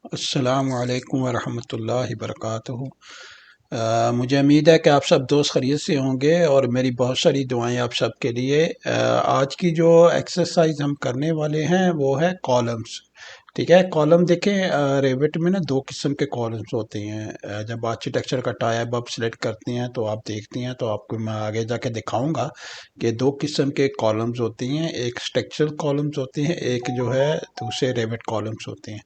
अस्सलामु अलैकुम वरहमतुल्लाहि वबरकातुहू। मुझे उम्मीद है कि आप सब दोस्त खैरियत से होंगे और मेरी बहुत सारी दुआएं आप सब के लिए। आज की जो एक्सरसाइज हम करने वाले हैं वो है कॉलम्स। ठीक है, कॉलम देखें, रेविट में ना दो किस्म के कॉलम्स होते हैं। जब आर्किटेक्चर का टाइप आप सिलेक्ट करते हैं तो आप देखते हैं, तो आपको मैं आगे जाके दिखाऊंगा कि दो किस्म के कॉलम्स होती हैं। एक स्ट्रक्चरल कॉलम्स होती हैं, एक जो है दूसरे रेविट कॉलम्स होते हैं,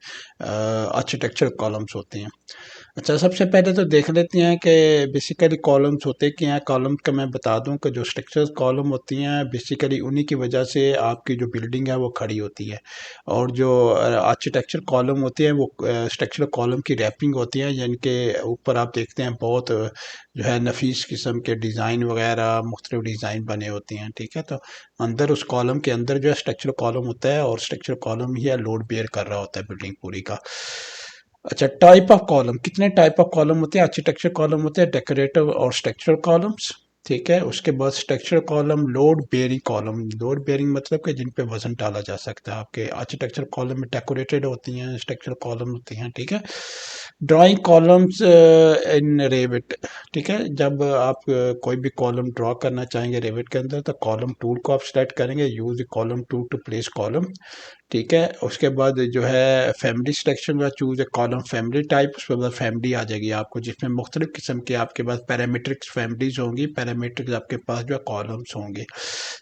आर्किटेक्चर कॉलम्स होते हैं। अच्छा, सबसे पहले तो देख लेते हैं कि बेसिकली कॉलम्स होते क्या हैं। कॉलम का मैं बता दूं कि जो स्ट्रक्चर कॉलम होती हैं बेसिकली उन्हीं की वजह से आपकी जो बिल्डिंग है वो खड़ी होती है। और जो आर्किटेक्चर कॉलम होती हैं वो स्ट्रक्चर कॉलम की रैपिंग होती है, जिनके ऊपर आप देखते हैं बहुत जो है नफीस किस्म के डिज़ाइन वगैरह मुख्तलिफ डिज़ाइन बने होते हैं। ठीक है, तो अंदर उस कॉलम के अंदर जो है स्ट्रक्चर कॉलम होता है और स्ट्रक्चर कॉलम ही है लोड बेयर कर रहा होता है बिल्डिंग पूरी का। अच्छा, टाइप ऑफ कॉलम, कितने टाइप ऑफ कॉलम होते हैं? आर्किटेक्चर कॉलम होते हैं, डेकोरेटिव और स्ट्रक्चरल कॉलम्स। ठीक है, उसके बाद structural column, load bearing column. Load bearing मतलब कि जिन पे वजन डाला जा सकता है। आपके आर्किटेक्चर कॉलम में डेकोरेटेड होती हैं, स्ट्रक्चरल कॉलम होती हैं। ठीक है, ड्राइंग कॉलम्स इन रेविट। ठीक है, जब आप कोई भी कॉलम ड्रॉ करना चाहेंगे रेविट के अंदर तो कॉलम टूल को आप सेलेक्ट करेंगे, use column tool to place column. ठीक है, उसके बाद जो है फैमिली सिलेक्शन का चूज है कॉलम फैमिली टाइप। उसके बाद फैमिली आ जाएगी आपको, जिसमें मुख्तलिफ किस्म के आपके पास पैरामीट्रिक्स फैमिलीज होंगी, पैरामीट्रिक्स आपके पास जो है कॉलम्स होंगे।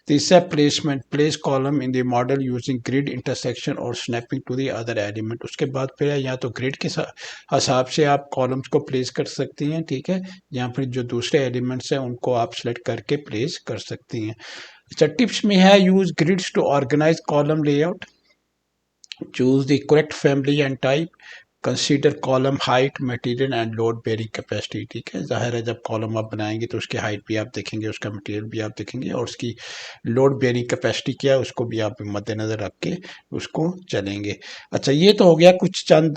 तीसरा placement, place column in the model using grid intersection और snapping to the other element. उसके बाद फिर या तो ग्रिड के हिसाब से आप कॉलम्स को प्लेस कर सकती हैं। ठीक है, या फिर जो दूसरे एलिमेंट्स हैं उनको आप सेलेक्ट करके प्लेस कर सकती हैं। अच्छा, टिप्स में है use grids to organise column layout, choose the correct family and type, consider column height, material and load bearing capacity. ठीक है, जाहिर है जब कॉलम आप बनाएंगे तो उसकी हाइट भी आप देखेंगे, उसका मटेरियल भी आप देखेंगे और उसकी लोड बेयरिंग कैपेसिटी क्या है उसको भी आप मद्देनज़र रख के उसको चलेंगे। अच्छा, ये तो हो गया कुछ चंद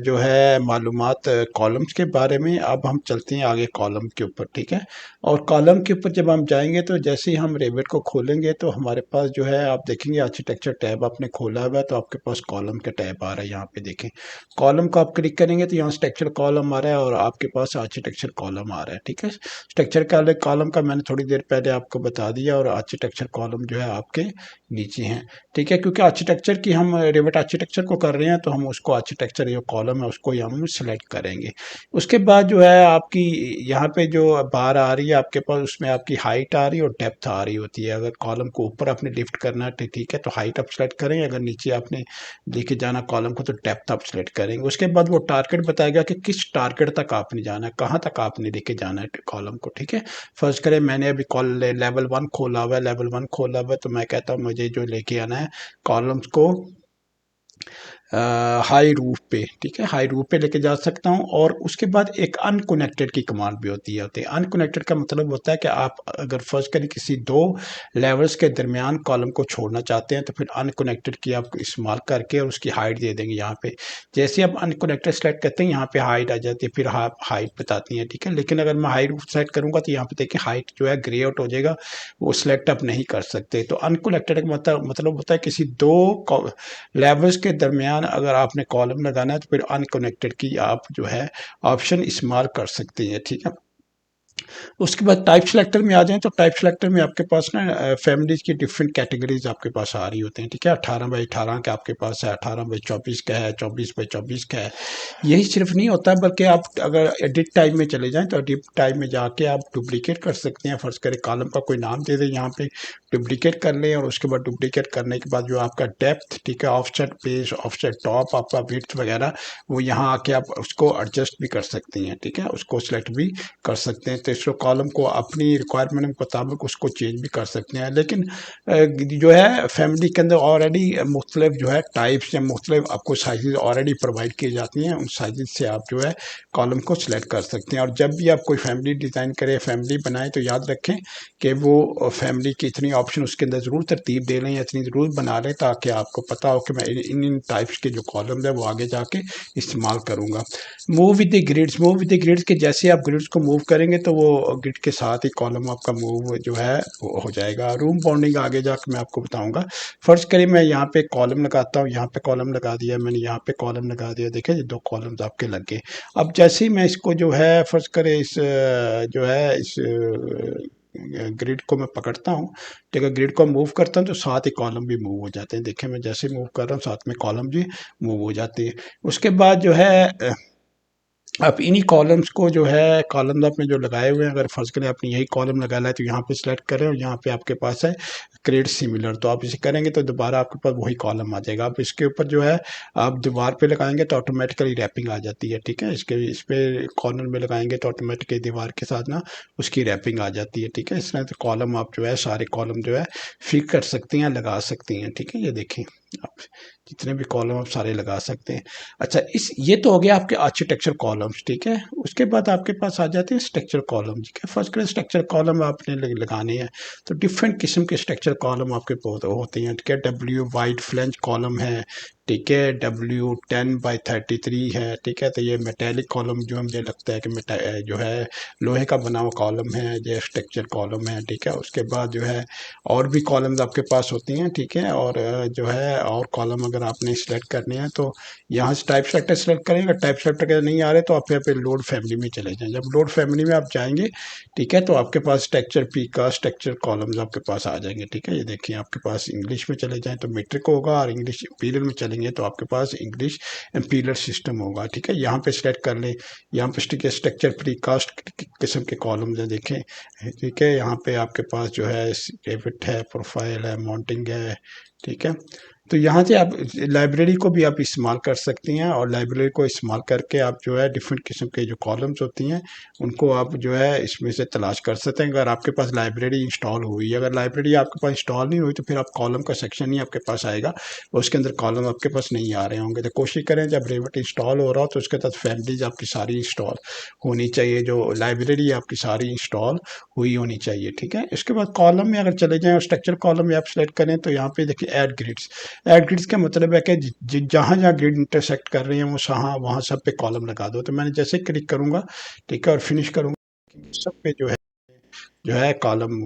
जो है मालूमात कॉलम्स के बारे में। अब हम चलते हैं आगे कॉलम के ऊपर। ठीक है, और कॉलम के ऊपर जब हम जाएंगे तो जैसे ही हम रेविट को खोलेंगे तो हमारे पास जो है आप देखेंगे आर्किटेक्चर टैब आपने खोला हुआ है, तो आपके पास कॉलम का टैब आ रहा है। यहाँ पे देखें, कॉलम को आप क्लिक करेंगे तो यहाँ स्ट्रक्चर कॉलम आ रहा है और आपके पास आर्किटेक्चर कॉलम आ रहा है। ठीक है, स्ट्रक्चर का कॉलम का मैंने थोड़ी देर पहले आपको बता दिया और आर्किटेक्चर कॉलम जो है आपके नीचे हैं। ठीक है, क्योंकि आर्किटेक्चर की हम रेविट आर्किटेक्चर को कर रहे हैं तो हम उसको आर्किटेक्चर जो कॉलम है उसको हम सिलेक्ट करेंगे। उसके बाद जो है आपकी यहाँ पे जो बार आ रही है आपके पास, उसमें आपकी हाइट आ रही है और डेप्थ आ रही होती है। अगर कॉलम को ऊपर आपने लिफ्ट करना है तो ठीक है, तो हाइट आप सेलेक्ट करेंगे। अगर नीचे आपने लेके जाना कॉलम को तो डेप्थ आप सेलेक्ट करेंगे। उसके बाद वो टारगेट बताएगा कि किस टारगेट तक आपने जाना है, कहाँ तक आपने लेके जाना है कॉलम को। ठीक है, फर्स्ट करें मैंने अभी कॉल लेवल 1 खोला हुआ है, लेवल 1 खोला हुआ है तो मैं कहता हूँ मुझे जो लेके आना है कॉलम्स को हाई रूफ पे। ठीक है, हाई रूफ पे लेके जा सकता हूँ। और उसके बाद एक अनकनेक्टेड की कमांड भी होती है। अनकनेक्टेड का मतलब होता है कि आप अगर फर्स्ट करें किसी दो लेवल्स के दरमियान कॉलम को छोड़ना चाहते हैं तो फिर अनकनेक्टेड की आप इस्तेमाल करके और उसकी हाइट दे देंगे। यहाँ पे जैसे आप अनकनेक्टेड सेलेक्ट करते हैं यहाँ पे हाइट आ जाती है, फिर आप हाइट बताती हैं। ठीक है, लेकिन अगर मैं हाई रूफ सेलेक्ट करूंगा तो यहाँ पे देखिए हाइट जो है ग्रे आउट हो जाएगा, वो सिलेक्ट आप नहीं कर सकते। तो अनकनेक्टेड का मतलब होता है किसी दो लेवल्स के दरमियान अगर आपने कॉलम लगाना है तो फिर अनकनेक्टेड की आप जो है ऑप्शन इस्तेमाल कर सकते हैं। ठीक है, उसके बाद टाइप सेलेक्टर में आ जाएं तो टाइप सेलेक्टर में आपके पास ना फैमिलीज की डिफरेंट कैटेगरीज आपके पास आ रही होती हैं। ठीक है, 18x18 का आपके पास है, 18x24 का है, 24x24 का है। यही सिर्फ नहीं होता बल्कि आप अगर एडिट टाइप में चले जाएं तो एडिट टाइप में जाके आप डुप्लीकेट कर सकते हैं। फर्ज करें कॉलम का कोई नाम दे दें, यहाँ पे डुप्लीकेट कर लें और उसके बाद डुप्लीकेट करने के बाद जो आपका डेप्थ, ठीक है, ऑफसेट पेज, ऑफसेट टॉप, आपका विड्थ वगैरह, वो यहाँ आके आप उसको एडजस्ट भी कर सकती हैं। ठीक है, उसको सिलेक्ट भी कर सकते हैं। तो इस कॉलम को अपनी रिक्वायरमेंट के मुताबिक उसको चेंज भी कर सकते हैं। लेकिन जो है फैमिली के अंदर ऑलरेडी मुख्तलिफ जो है टाइप्स या मुख्तलिफ आपको साइजेज ऑलरेडी प्रोवाइड की जाती हैं, उन साइजेज से आप जो है कॉलम को सिलेक्ट कर सकते हैं। और जब भी आप कोई फैमिली डिज़ाइन करें, फैमिली बनाएं तो याद रखें कि वो फैमिली की इतनी ऑप्शन उसके अंदर ज़रूर तरतीब दे लें या इतनी ज़रूर बना लें ताकि आपको पता हो कि मैं इन इन टाइप्स के जो कॉलम्स है वो आगे जाके इस्तेमाल करूँगा। Move with the grids, move with the grids के जैसे आप ग्रिड्स को मूव करेंगे तो वो ग्रिड के साथ ही कॉलम आपका मूव जो है वो हो जाएगा। रूम बाउंडिंग आगे जाकर मैं आपको बताऊँगा। फ़र्ज़ करें मैं यहाँ पे कॉलम लगाता हूँ, यहाँ पे कॉलम लगा दिया मैंने, यहाँ पे कॉलम लगा दिया, देखिए ये 2 कॉलम्स आपके लग गए। अब जैसे ही मैं इसको जो है फ़र्ज़ करें जो है इस ग्रिड को मैं पकड़ता हूँ, ठीक है, ग्रिड को मूव करता हूँ तो साथ ही कॉलम भी मूव हो जाते हैं। देखिए मैं जैसे मूव कर रहा हूँ साथ में कॉलम भी मूव हो जाती है। उसके बाद जो है आप इन्हीं कॉलम्स को जो है कॉलम्स आपने जो लगाए हुए हैं, अगर फर्ज करें आपने यही कॉलम लगाना है तो यहाँ पे सिलेक्ट करें और यहाँ पे आपके पास है क्रिएट सिमिलर, तो आप इसे करेंगे तो दोबारा आपके पास वही कॉलम आ जाएगा। आप इसके ऊपर जो है आप दीवार पे लगाएंगे तो ऑटोमेटिकली रैपिंग आ जाती है, ठीक है। इस पे कॉर्नर में लगाएंगे तो ऑटोमेटिकली दीवार के साथ ना उसकी रैपिंग आ जाती है, ठीक है। इस तरह से कॉलम आप जो है सारे कॉलम जो है फिट कर सकती हैं, लगा सकती हैं, ठीक है। ये देखें आप जितने भी कॉलम आप सारे लगा सकते हैं। अच्छा, इस ये तो हो गया आपके आर्किटेक्चर कॉलम्स, ठीक है। उसके बाद आपके पास आ जाते हैं स्ट्रक्चर कॉलम, ठीक है। फर्स्ट करें स्ट्रक्चर कॉलम आपने लगाने हैं तो डिफरेंट किस्म के स्ट्रक्चर कॉलम आपके बहुत होते हैं, ठीक है। डब्ल्यू वाइड फ्लेंज कॉलम है, ठीक है। W10/33 है, ठीक है। तो ये मेटेलिक कॉलम जो मुझे लगता है कि जो है लोहे का बना हुआ कॉलम है, ये स्ट्रक्चर कॉलम है, ठीक है। उसके बाद जो है और भी कॉलम्स आपके पास होती हैं, ठीक है। और जो है और कॉलम अगर आपने सिलेक्ट करने हैं तो यहाँ से टाइप सेलेक्टर सेलेक्ट करेंगे। टाइप सेलेक्टर के नहीं आ रहे तो आप यहाँ पे लोड फैमिली में चले जाएं। जब लोड फैमिली में आप जाएंगे, ठीक है, तो आपके पास स्ट्रक्चर पी का स्ट्रक्चर कॉलम्स आपके पास आ जाएंगे, ठीक है। ये देखिए आपके पास इंग्लिश में चले जाएं तो मीट्रिक होगा और इंग्लिश इंपीरियल में चलेंगे तो आपके पास इंग्लिश इंपीरियल सिस्टम होगा, ठीक है। यहाँ पे सिलेक्ट कर लें। यहाँ पे स्ट्रक्चर प्री कास्ट किस्म के कॉलम्स हैं, देखें, ठीक है। यहाँ पे आपके पास जो है डेविड है, प्रोफाइल है, माउंटिंग है, ठीक है। तो यहाँ से आप लाइब्रेरी को भी आप इस्तेमाल कर सकती हैं और लाइब्रेरी को इस्तेमाल करके आप जो है डिफरेंट किस्म के जो कॉलम्स होती हैं उनको आप जो है इसमें से तलाश कर सकते हैं। अगर आपके पास लाइब्रेरी इंस्टॉल हुई, अगर लाइब्रेरी आपके पास इंस्टॉल नहीं हुई तो फिर आप कॉलम का सेक्शन ही आपके पास आएगा, उसके अंदर कॉलम आपके पास नहीं आ रहे होंगे। तो कोशिश करें जब रेवट इंस्टॉल हो रहा हो तो उसके साथ फैमिलीज आपकी सारी इंस्टॉल होनी चाहिए, जो लाइब्रेरी आपकी सारी इंस्टॉल हुई होनी चाहिए, ठीक है। इसके बाद कॉलम में अगर चले जाएँ और स्ट्रक्चर कॉलम में आप सेलेक्ट करें तो यहाँ पे देखिए ऐड ग्रिड्स। ऐड ग्रिड्स का मतलब है कि जहाँ जहाँ ग्रिड इंटरसेक्ट कर रहे हैं वो वहाँ सब पे कॉलम लगा दो। तो मैंने जैसे क्लिक करूँगा, ठीक है, और फिनिश करूँगा, सब पे जो है कॉलम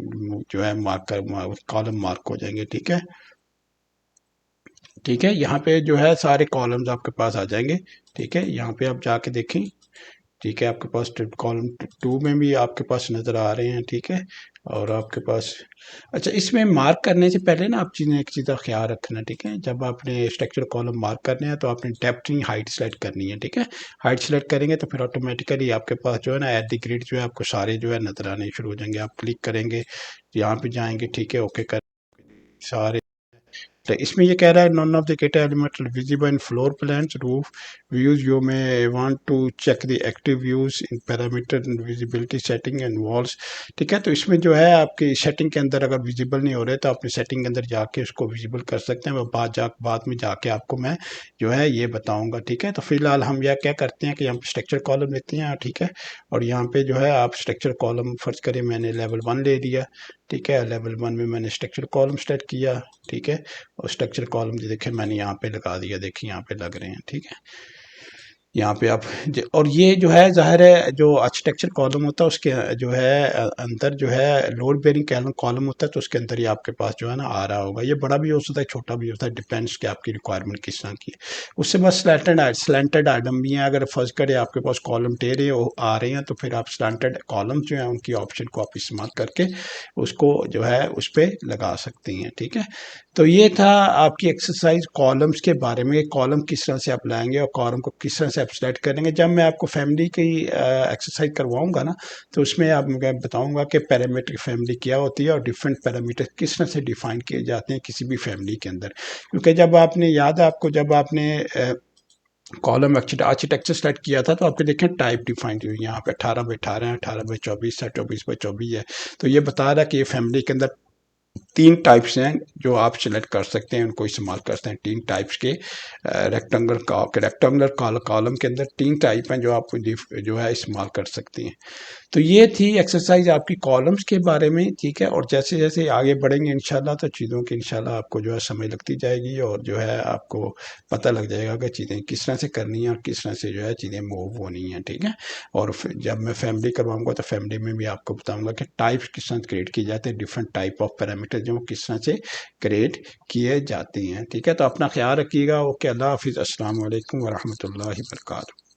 जो है कॉलम मार्क हो जाएंगे, ठीक है। ठीक है, यहाँ पे जो है सारे कॉलम्स आपके पास आ जाएंगे, ठीक है। यहाँ पे आप जाके देखें, ठीक है, आपके पास कॉलम 2 में भी आपके पास नज़र आ रहे हैं, ठीक है। और आपके पास अच्छा, इसमें मार्क करने से पहले ना आप चीज़ें एक चीज़ का ख्याल रखना, ठीक है। जब आपने स्ट्रक्चर कॉलम मार्क करने हैं तो आपने डेप्थ नहीं हाइट सेलेक्ट करनी है, ठीक है। हाइट सेलेक्ट करेंगे तो फिर ऑटोमेटिकली आपके पास जो है ना एट द ग्रिड जो है आपको सारे जो है नज़र आने शुरू हो जाएंगे। आप क्लिक करेंगे, यहाँ पे जाएंगे, ठीक है, ओके कर सारे। तो इसमें ये कह रहा है none of the data element visible in floor plans roof views, you may want to check the active views in parameter visibility setting and walls, ठीक है। तो इसमें जो है आपकी सेटिंग के अंदर अगर विजिबल नहीं हो रहे तो अपनी सेटिंग के अंदर जाके उसको विजिबल कर सकते हैं। वो बाद में जाके आपको मैं जो है ये बताऊंगा, ठीक है। तो फिलहाल हम यह क्या करते हैं कि यहाँ पे स्ट्रक्चर कॉलम लेते हैं, ठीक है। और यहाँ पे जो है आप स्ट्रक्चर कॉलम फर्ज करें मैंने लेवल 1 ले लिया, ठीक है। लेवल 1 में मैंने स्ट्रक्चर कॉलम सेलेक्ट किया, ठीक है। और स्ट्रक्चर कॉलम देखें मैंने यहाँ पे लगा दिया, देखिए यहाँ पे लग रहे हैं, ठीक है। यहाँ पे आप और ये जो है ज़ाहिर है जो आर्किटेक्चर कॉलम होता है उसके जो है अंदर जो है लोड बेयरिंग कॉलम होता है तो उसके अंदर ही आपके पास जो है ना आ रहा होगा। ये बड़ा भी हो सकता है, छोटा भी होता है, डिपेंड्स कि आपकी रिक्वायरमेंट किस तरह की है। उससे बस स्लैंटेड आइटम भी हैं। अगर फर्ज करें आपके पास कॉलम टेढ़े आ रहे हैं तो फिर आप स्लैंटेड कॉलम जो है उनकी ऑप्शन को आप इस्तेमाल करके उसको जो है उस पर लगा सकती हैं, ठीक है। तो ये था आपकी एक्सरसाइज कॉलम्स के बारे में, कॉलम किस तरह से आप लाएंगे और कॉलम को किस तरह से आप सेलेक्ट करेंगे। जब मैं आपको फैमिली की एक्सरसाइज करवाऊंगा ना तो उसमें आप मैं बताऊंगा कि पैरामीटर फैमिली क्या होती है और डिफरेंट पैरामीटर किस तरह से डिफाइन किए जाते हैं किसी भी फैमिली के अंदर। क्योंकि जब आपने याद है आपको जब आपने कॉलम आर्किटेक्चर सेलेक्ट किया था तो आपके देखें टाइप डिफाइन हुई, यहाँ पे 18/18 है, 18/24 है, 24/24 है। तो ये बता रहा है कि ये फैमिली के अंदर तीन टाइप्स हैं जो आप सिलेक्ट कर सकते हैं, उनको इस्तेमाल करते हैं। तीन टाइप्स के रेक्टेंगुलर कॉलम के अंदर तीन टाइप हैं जो आप जो है इस्तेमाल कर सकती हैं। तो ये थी एक्सरसाइज आपकी कॉलम्स के बारे में, ठीक है। और जैसे जैसे आगे बढ़ेंगे इंशाल्लाह तो चीज़ों की इंशाल्लाह आपको जो है समझ लगती जाएगी और जो है आपको पता लग जाएगा कि चीज़ें किस तरह से करनी है और किस तरह से जो है चीज़ें मूव होनी है, ठीक है। और फिर जब मैं फैमिली करवाऊंगा तो फैमिली में भी आपको बताऊंगा कि टाइप्स किस तरह क्रिएट किए जाते हैं, डिफरेंट टाइप ऑफ पैरामीटर जो किस तरह से क्रिएट किए जाती हैं, ठीक है। तो अपना ख्याल रखिएगा। ओके, अल्लाह हाफिज़, अस्सलाम वालेकुम वरहमतुल्लाहि वबरकातुहू।